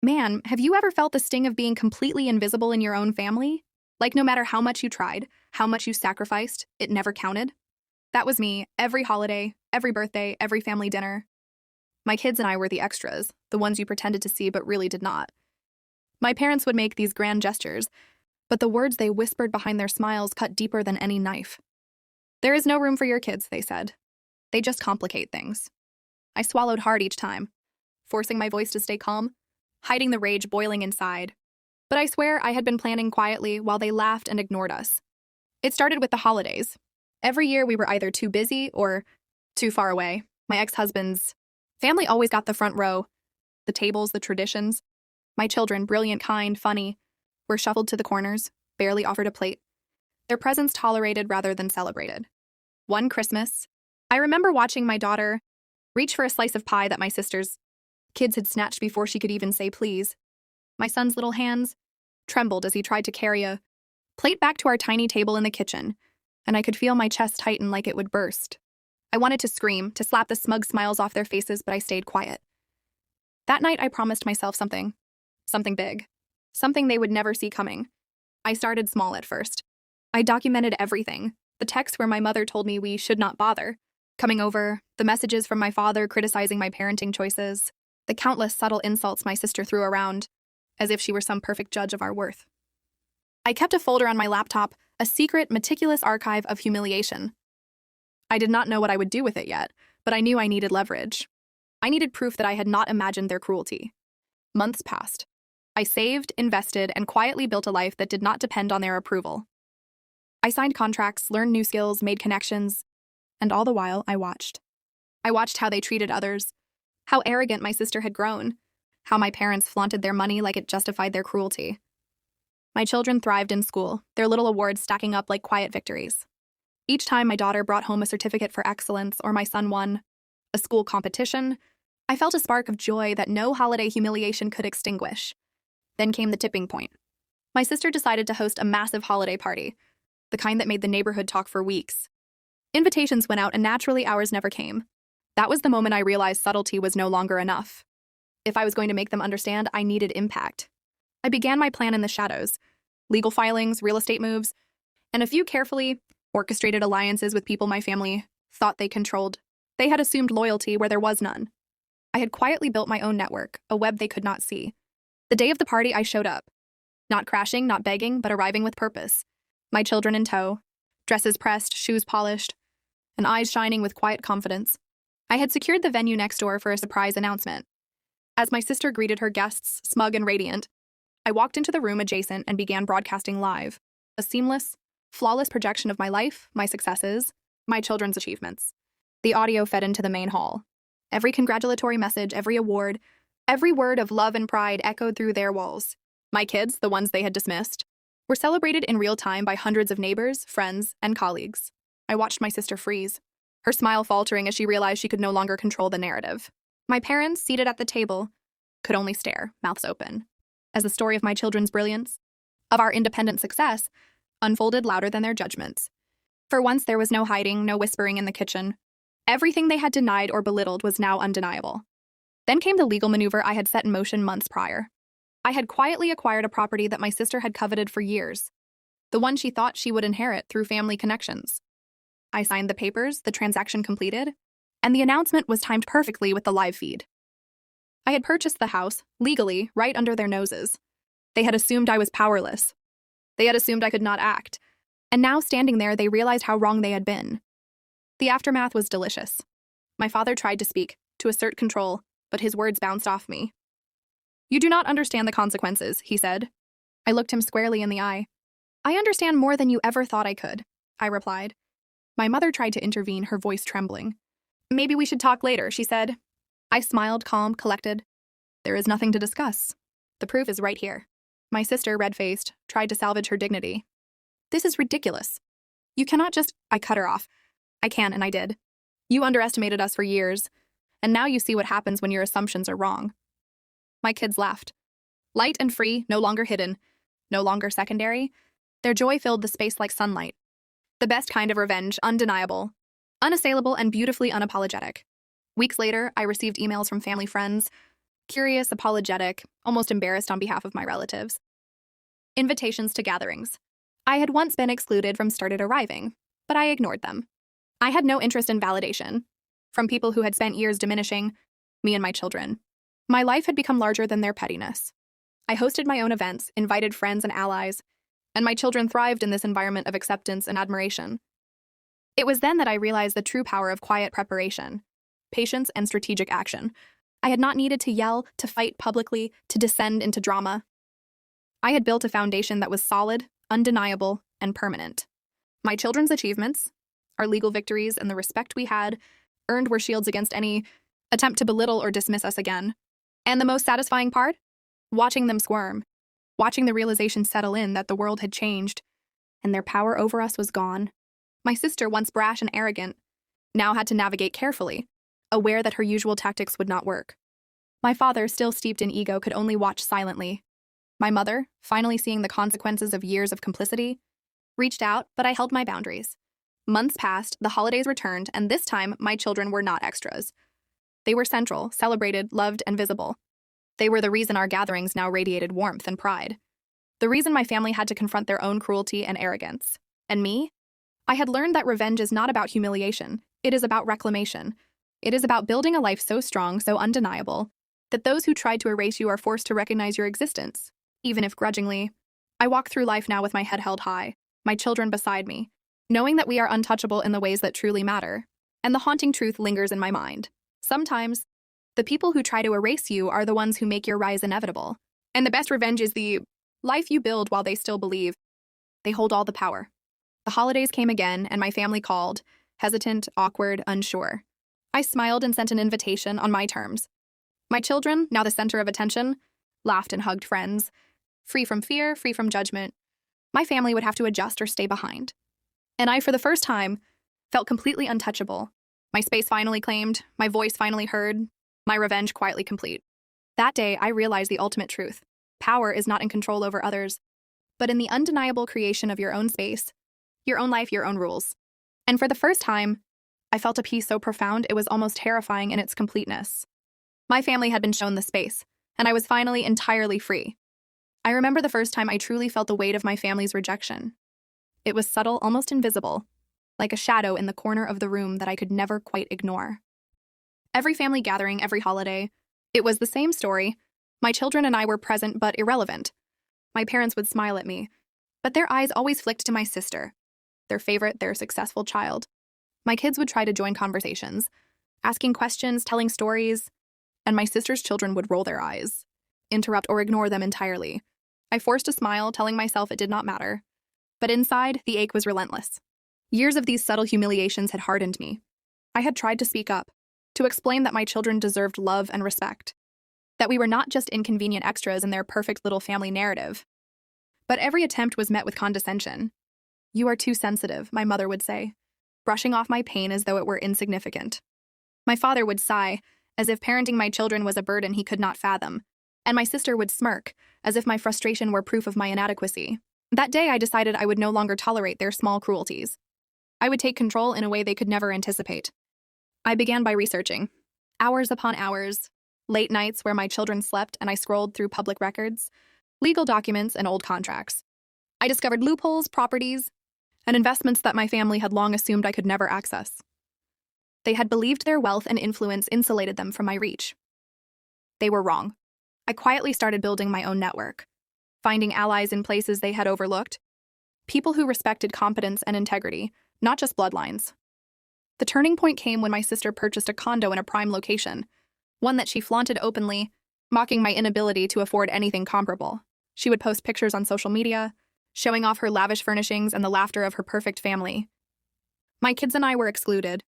Man, have you ever felt the sting of being completely invisible in your own family? Like no matter how much you tried, how much you sacrificed, it never counted? That was me, every holiday, every birthday, every family dinner. My kids and I were the extras, the ones you pretended to see but really did not. My parents would make these grand gestures, but the words they whispered behind their smiles cut deeper than any knife. There is no room for your kids, they said. They just complicate things. I swallowed hard each time, forcing my voice to stay calm, hiding the rage boiling inside. But I swear I had been planning quietly while they laughed and ignored us. It started with the holidays. Every year we were either too busy or too far away. My ex-husband's family always got the front row. The tables, the traditions. My children, brilliant, kind, funny, were shuffled to the corners, barely offered a plate. Their presence tolerated rather than celebrated. One Christmas, I remember watching my daughter reach for a slice of pie that my sister's kids had snatched before she could even say please. My son's little hands trembled as he tried to carry a plate back to our tiny table in the kitchen, and I could feel my chest tighten like it would burst. I wanted to scream, to slap the smug smiles off their faces, but I stayed quiet. That night, I promised myself something big, something they would never see coming. I started small at first. I documented everything, the texts where my mother told me we should not bother, coming over, the messages from my father criticizing my parenting choices, the countless subtle insults my sister threw around, as if she were some perfect judge of our worth. I kept a folder on my laptop, a secret, meticulous archive of humiliation. I did not know what I would do with it yet, but I knew I needed leverage. I needed proof that I had not imagined their cruelty. Months passed. I saved, invested, and quietly built a life that did not depend on their approval. I signed contracts, learned new skills, made connections, and all the while, I watched. I watched how they treated others, how arrogant my sister had grown, how my parents flaunted their money like it justified their cruelty. My children thrived in school, their little awards stacking up like quiet victories. Each time my daughter brought home a certificate for excellence or my son won a school competition, I felt a spark of joy that no holiday humiliation could extinguish. Then came the tipping point. My sister decided to host a massive holiday party, the kind that made the neighborhood talk for weeks. Invitations went out and naturally ours never came. That was the moment I realized subtlety was no longer enough. If I was going to make them understand, I needed impact. I began my plan in the shadows, legal filings, real estate moves, and a few carefully orchestrated alliances with people my family thought they controlled. They had assumed loyalty where there was none. I had quietly built my own network, a web they could not see. The day of the party, I showed up. Not crashing, not begging, but arriving with purpose. My children in tow, dresses pressed, shoes polished, and eyes shining with quiet confidence. I had secured the venue next door for a surprise announcement. As my sister greeted her guests, smug and radiant, I walked into the room adjacent and began broadcasting live, a seamless, flawless projection of my life, my successes, my children's achievements. The audio fed into the main hall. Every congratulatory message, every award, every word of love and pride echoed through their walls. My kids, the ones they had dismissed, were celebrated in real time by hundreds of neighbors, friends, and colleagues. I watched my sister freeze, her smile faltering as she realized she could no longer control the narrative. My parents, seated at the table, could only stare, mouths open, as the story of my children's brilliance, of our independent success, unfolded louder than their judgments. For once, there was no hiding, no whispering in the kitchen. Everything they had denied or belittled was now undeniable. Then came the legal maneuver I had set in motion months prior. I had quietly acquired a property that my sister had coveted for years, the one she thought she would inherit through family connections. I signed the papers, the transaction completed, and the announcement was timed perfectly with the live feed. I had purchased the house, legally, right under their noses. They had assumed I was powerless. They had assumed I could not act. And now, standing there, they realized how wrong they had been. The aftermath was delicious. My father tried to speak, to assert control, but his words bounced off me. "You do not understand the consequences," he said. I looked him squarely in the eye. "I understand more than you ever thought I could," I replied. My mother tried to intervene, her voice trembling. "Maybe we should talk later," she said. I smiled, calm, collected. "There is nothing to discuss. The proof is right here." My sister, red-faced, tried to salvage her dignity. "This is ridiculous. You cannot just—" I cut her off. "I can, and I did. You underestimated us for years, and now you see what happens when your assumptions are wrong." My kids laughed. Light and free, no longer hidden, no longer secondary, their joy filled the space like sunlight. The best kind of revenge, undeniable, unassailable, and beautifully unapologetic. Weeks later, I received emails from family friends, curious, apologetic, almost embarrassed on behalf of my relatives. Invitations to gatherings. I had once been excluded from started arriving, but I ignored them. I had no interest in validation from people who had spent years diminishing me and my children. My life had become larger than their pettiness. I hosted my own events, invited friends and allies, and my children thrived in this environment of acceptance and admiration. It was then that I realized the true power of quiet preparation, patience, and strategic action. I had not needed to yell, to fight publicly, to descend into drama. I had built a foundation that was solid, undeniable, and permanent. My children's achievements, our legal victories, and the respect we had earned were shields against any attempt to belittle or dismiss us again. And the most satisfying part? Watching them squirm, watching the realization settle in that the world had changed, and their power over us was gone. My sister, once brash and arrogant, now had to navigate carefully, aware that her usual tactics would not work. My father, still steeped in ego, could only watch silently. My mother, finally seeing the consequences of years of complicity, reached out, but I held my boundaries. Months passed, the holidays returned, and this time my children were not extras. They were central, celebrated, loved, and visible. They were the reason our gatherings now radiated warmth and pride. The reason my family had to confront their own cruelty and arrogance. And me? I had learned that revenge is not about humiliation. It is about reclamation. It is about building a life so strong, so undeniable, that those who tried to erase you are forced to recognize your existence, even if grudgingly. I walk through life now with my head held high, my children beside me, knowing that we are untouchable in the ways that truly matter. And the haunting truth lingers in my mind. Sometimes, the people who try to erase you are the ones who make your rise inevitable. And the best revenge is the life you build while they still believe. They hold all the power. The holidays came again, and my family called, hesitant, awkward, unsure. I smiled and sent an invitation on my terms. My children, now the center of attention, laughed and hugged friends. Free from fear, free from judgment. My family would have to adjust or stay behind. And I, for the first time, felt completely untouchable. My space finally claimed, my voice finally heard, my revenge quietly complete. That day, I realized the ultimate truth. Power is not in control over others, but in the undeniable creation of your own space, your own life, your own rules. And for the first time, I felt a peace so profound it was almost terrifying in its completeness. My family had been shown the space, and I was finally entirely free. I remember the first time I truly felt the weight of my family's rejection. It was subtle, almost invisible, like a shadow in the corner of the room that I could never quite ignore. Every family gathering, every holiday, it was the same story. My children and I were present but irrelevant. My parents would smile at me, but their eyes always flicked to my sister, their favorite, their successful child. My kids would try to join conversations, asking questions, telling stories, and my sister's children would roll their eyes, interrupt or ignore them entirely. I forced a smile, telling myself it did not matter. But inside, the ache was relentless. Years of these subtle humiliations had hardened me. I had tried to speak up, to explain that my children deserved love and respect, that we were not just inconvenient extras in their perfect little family narrative. But every attempt was met with condescension. "You are too sensitive," my mother would say, brushing off my pain as though it were insignificant. My father would sigh, as if parenting my children was a burden he could not fathom, and my sister would smirk, as if my frustration were proof of my inadequacy. That day, I decided I would no longer tolerate their small cruelties. I would take control in a way they could never anticipate. I began by researching. Hours upon hours, late nights where my children slept and I scrolled through public records, legal documents, and old contracts. I discovered loopholes, properties, and investments that my family had long assumed I could never access. They had believed their wealth and influence insulated them from my reach. They were wrong. I quietly started building my own network, finding allies in places they had overlooked, people who respected competence and integrity, not just bloodlines. The turning point came when my sister purchased a condo in a prime location, one that she flaunted openly, mocking my inability to afford anything comparable. She would post pictures on social media, showing off her lavish furnishings and the laughter of her perfect family. My kids and I were excluded,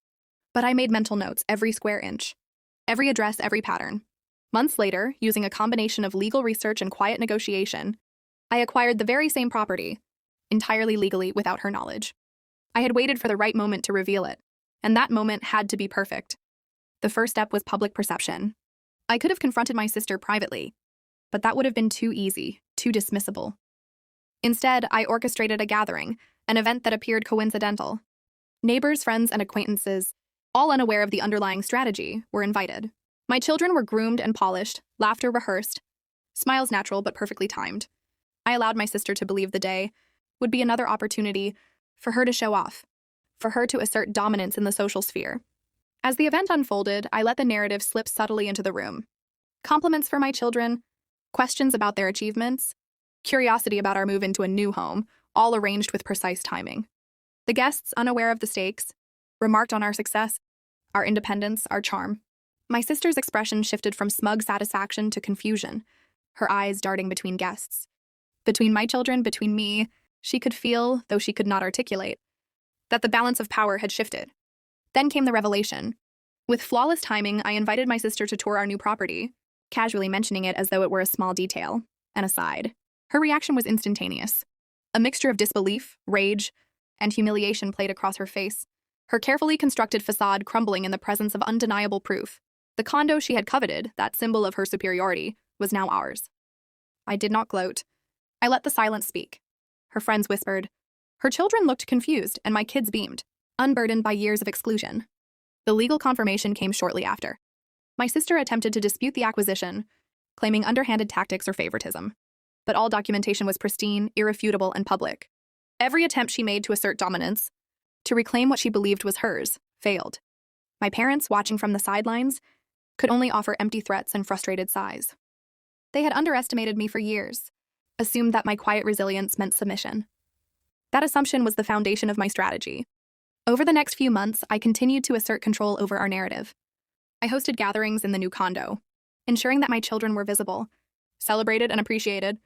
but I made mental notes every square inch, every address, every pattern. Months later, using a combination of legal research and quiet negotiation, I acquired the very same property, entirely legally without her knowledge. I had waited for the right moment to reveal it, and that moment had to be perfect. The first step was public perception. I could have confronted my sister privately, but that would have been too easy, too dismissible. Instead, I orchestrated a gathering, an event that appeared coincidental. Neighbors, friends, and acquaintances, all unaware of the underlying strategy, were invited. My children were groomed and polished, laughter rehearsed, smiles natural but perfectly timed. I allowed my sister to believe the day would be another opportunity for her to show off, for her to assert dominance in the social sphere. As the event unfolded, I let the narrative slip subtly into the room. Compliments for my children, questions about their achievements, curiosity about our move into a new home, all arranged with precise timing. The guests, unaware of the stakes, remarked on our success, our independence, our charm. My sister's expression shifted from smug satisfaction to confusion, her eyes darting between guests. Between my children, between me, she could feel, though she could not articulate, that the balance of power had shifted. Then came the revelation. With flawless timing, I invited my sister to tour our new property, casually mentioning it as though it were a small detail, an aside. Her reaction was instantaneous. A mixture of disbelief, rage, and humiliation played across her face, her carefully constructed facade crumbling in the presence of undeniable proof. The condo she had coveted, that symbol of her superiority, was now ours. I did not gloat. I let the silence speak. Her friends whispered. Her children looked confused, and my kids beamed, unburdened by years of exclusion. The legal confirmation came shortly after. My sister attempted to dispute the acquisition, claiming underhanded tactics or favoritism. But all documentation was pristine, irrefutable, and public. Every attempt she made to assert dominance, to reclaim what she believed was hers, failed. My parents, watching from the sidelines, could only offer empty threats and frustrated sighs. They had underestimated me for years, assumed that my quiet resilience meant submission. That assumption was the foundation of my strategy. Over the next few months, I continued to assert control over our narrative. I hosted gatherings in the new condo, ensuring that my children were visible, celebrated and appreciated.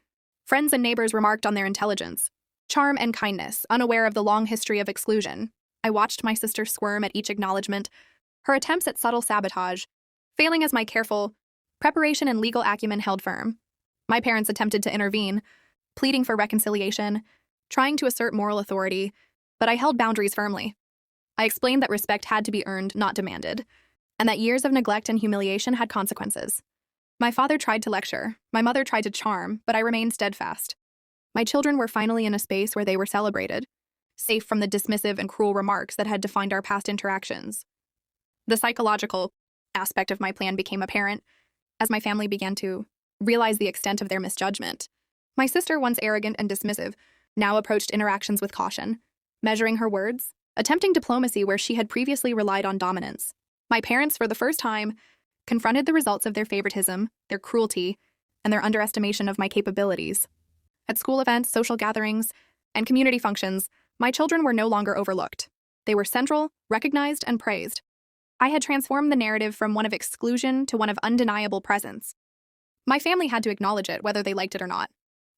Friends and neighbors remarked on their intelligence, charm, and kindness, unaware of the long history of exclusion. I watched my sister squirm at each acknowledgement, her attempts at subtle sabotage, failing as my careful preparation and legal acumen held firm. My parents attempted to intervene, pleading for reconciliation, trying to assert moral authority, but I held boundaries firmly. I explained that respect had to be earned, not demanded, and that years of neglect and humiliation had consequences. My father tried to lecture, my mother tried to charm, but I remained steadfast. My children were finally in a space where they were celebrated, safe from the dismissive and cruel remarks that had defined our past interactions. The psychological aspect of my plan became apparent as my family began to realize the extent of their misjudgment. My sister, once arrogant and dismissive, now approached interactions with caution, measuring her words, attempting diplomacy where she had previously relied on dominance. My parents, for the first time, confronted the results of their favoritism, their cruelty, and their underestimation of my capabilities. At school events, social gatherings, and community functions, my children were no longer overlooked. They were central, recognized, and praised. I had transformed the narrative from one of exclusion to one of undeniable presence. My family had to acknowledge it, whether they liked it or not.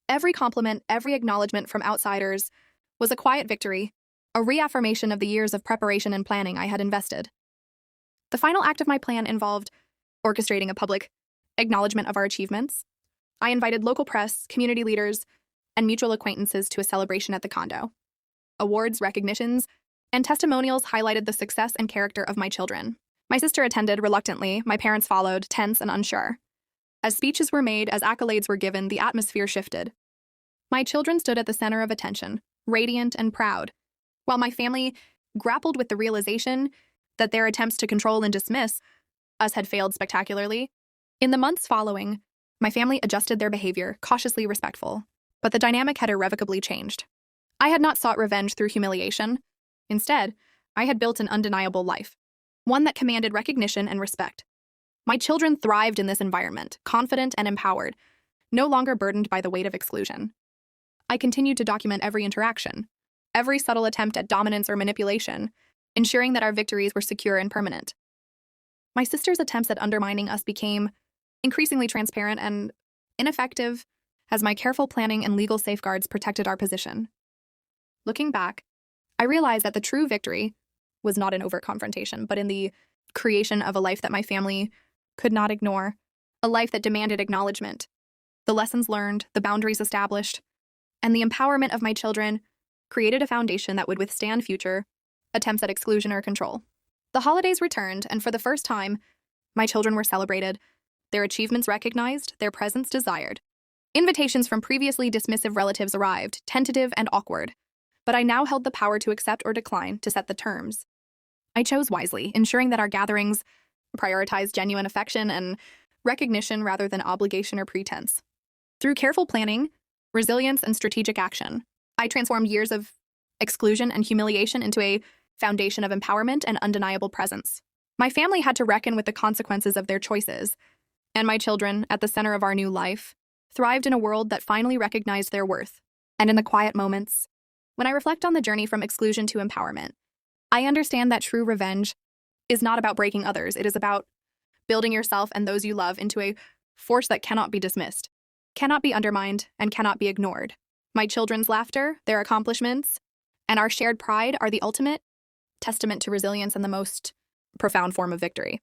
Every compliment, every acknowledgement from outsiders was a quiet victory, a reaffirmation of the years of preparation and planning I had invested. The final act of my plan involved orchestrating a public acknowledgement of our achievements. I invited local press, community leaders, and mutual acquaintances to a celebration at the condo. Awards, recognitions, and testimonials highlighted the success and character of my children. My sister attended reluctantly, my parents followed, tense and unsure. As speeches were made, as accolades were given, the atmosphere shifted. My children stood at the center of attention, radiant and proud, while my family grappled with the realization that their attempts to control and dismiss us had failed spectacularly. In the months following, my family adjusted their behavior, cautiously respectful, but the dynamic had irrevocably changed. I had not sought revenge through humiliation. Instead, I had built an undeniable life, one that commanded recognition and respect. My children thrived in this environment, confident and empowered, no longer burdened by the weight of exclusion. I continued to document every interaction, every subtle attempt at dominance or manipulation, ensuring that our victories were secure and permanent. My sister's attempts at undermining us became increasingly transparent and ineffective as my careful planning and legal safeguards protected our position. Looking back, I realized that the true victory was not in overt confrontation, but in the creation of a life that my family could not ignore, a life that demanded acknowledgement. The lessons learned, the boundaries established, and the empowerment of my children created a foundation that would withstand future attempts at exclusion or control. The holidays returned, and for the first time, my children were celebrated, their achievements recognized, their presence desired. Invitations from previously dismissive relatives arrived, tentative and awkward, but I now held the power to accept or decline, to set the terms. I chose wisely, ensuring that our gatherings prioritized genuine affection and recognition rather than obligation or pretense. Through careful planning, resilience, and strategic action, I transformed years of exclusion and humiliation into a foundation of empowerment and undeniable presence. My family had to reckon with the consequences of their choices, and my children, at the center of our new life, thrived in a world that finally recognized their worth. And in the quiet moments, when I reflect on the journey from exclusion to empowerment, I understand that true revenge is not about breaking others. It is about building yourself and those you love into a force that cannot be dismissed, cannot be undermined, and cannot be ignored. My children's laughter, their accomplishments, and our shared pride are the ultimate testament to resilience and the most profound form of victory.